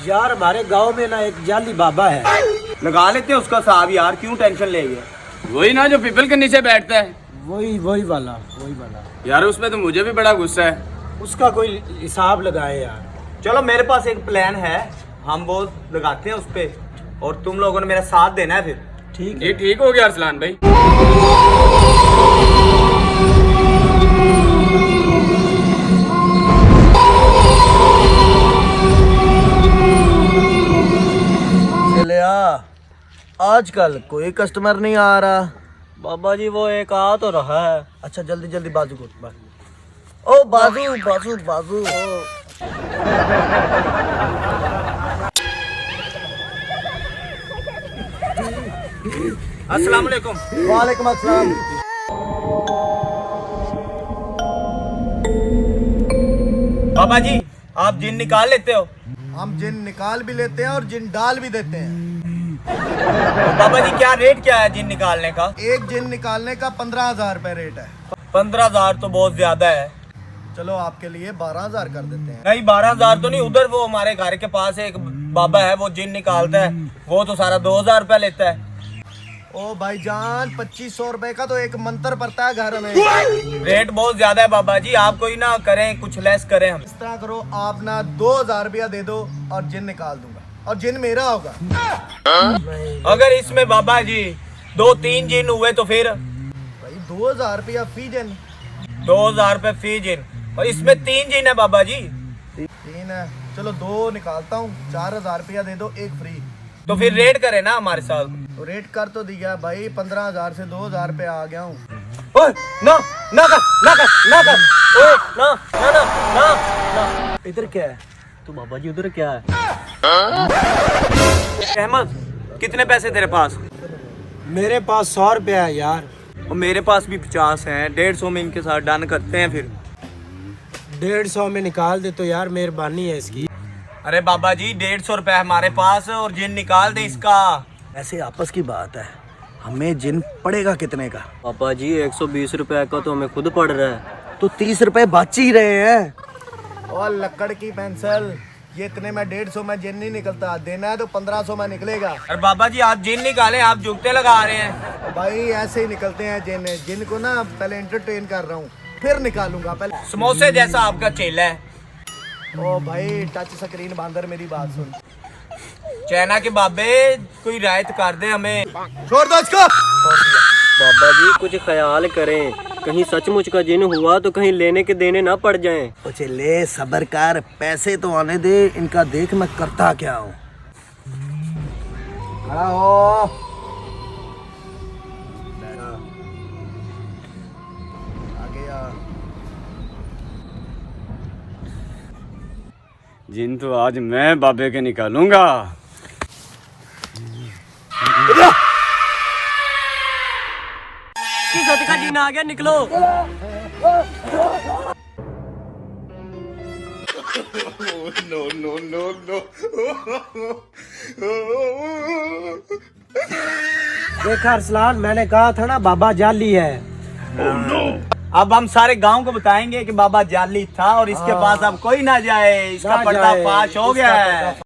यार हमारे गांव में ना एक जाली बाबा है। लगा लेते हैं उसका साहब यार, क्यों टेंशन ले गए। वही ना जो पीपल के नीचे बैठता है। वही वाला यार उसमें तो मुझे भी बड़ा गुस्सा है। उसका कोई हिसाब लगाए यार। चलो मेरे पास एक प्लान है, हम वो लगाते हैं उस पे और तुम लोगों ने मेरा साथ देना है फिर। ठीक ये है। ठीक हो गया अरसलान भाई। आजकल कोई कस्टमर नहीं आ रहा। बाबा जी वो एक आ तो रहा है। अच्छा जल्दी जल्दी बाजू को ओ बाजू बाजू बाजू अस्सलाम वालेकुम। वालेकुम अस्सलाम। बाबा जी आप जिन निकाल लेते हो? हम जिन निकाल भी लेते हैं और जिन डाल भी देते हैं। बाबा जी क्या रेट क्या है जिन निकालने का? एक जिन निकालने का 15,000 रुपए रेट है। 15,000 तो बहुत ज्यादा है। चलो आपके लिए 12,000 कर देते हैं। नहीं 12,000 तो नहीं, उधर वो हमारे घर के पास एक बाबा है वो जिन निकालता है, वो तो सारा 2,000 रुपया लेता है। ओ भाईजान 2500 रुपए का तो एक मंत्र पड़ता है घर में। रेट बहुत ज्यादा है बाबा जी, आप कोई ना करें, कुछ लेस करें। हम इस तरह करो आप ना 2,000 रुपया दे दो और जिन निकाल दूंगा और जिन मेरा होगा। अगर इसमें बाबा जी 2-3 जिन हुए तो फिर भाई 2,000 रुपया फी जिन। 2,000 रुपए फी जिन, और इसमें 3 जिन है बाबा जी। 3 है, चलो 2 निकालता हूँ। 4,000 रुपया दे दो, एक फ्री। तो फिर रेट करे ना हमारे साथ। तो रेट कर तो दिया भाई, 15,000 से 2,000 पे आ गया हूँ। ओए ना ना कर ना कर ना कर, ओए ना ना ना ना ना। इधर क्या है? तो बाबा जी उधर क्या है? अहमद कितने पैसे तेरे पास? मेरे पास 100 रुपया है यार। और मेरे पास भी 50 हैं। 150 में इनके साथ डन करते हैं फिर। 150 में निकाल दे तो यार मेहरबानी है इसकी। अरे बाबा जी 150 रुपए हमारे पास और जिन निकाल दे इसका। ऐसे आपस की बात है, हमें जिन पड़ेगा कितने का? पापा जी 120 रुपए का तो हमें खुद पड़ रहा है। तो 30 रुपए बच ही रहे हैं। और लकड़ की पेंसिल, ये इतने में 150 में जिन नहीं निकलता। देना है तो 1500 में निकलेगा। अरे बाबा जी आप जिन निकालें, आप जुगते लगा रहे हैं। भाई ऐसे ही निकलते हैं जिन। जिन को ना पहले एंटरटेन कर रहा हूँ, फिर निकालूंगा। पहले समोसे जैसा आपका चेला है। ओ भाई टच स्क्रीन बांदर, मेरी बात सुन। चाइना के बाबे कोई रायत कर दे हमें। छोड़ दो इसको। बाबा जी कुछ ख्याल करें, कहीं सचमुच का जिन हुआ तो कहीं लेने के देने ना पड़ जाएं। उसे ले सबर कर, पैसे तो आने दे। इनका देख मैं करता क्या हूँ। खड़ा हो। आगे आ। जिन तो आज मैं बाबे के निकालूंगा। सच का जिन आ गया, निकलो। देखा अरसलान, मैंने कहा था ना बाबा जाली है। अब हम सारे गांव को बताएंगे कि बाबा जाली था और इसके पास अब कोई ना जाए। इसका ना पर्दाफाश जाए, हो इसका गया है। पर्दाफाश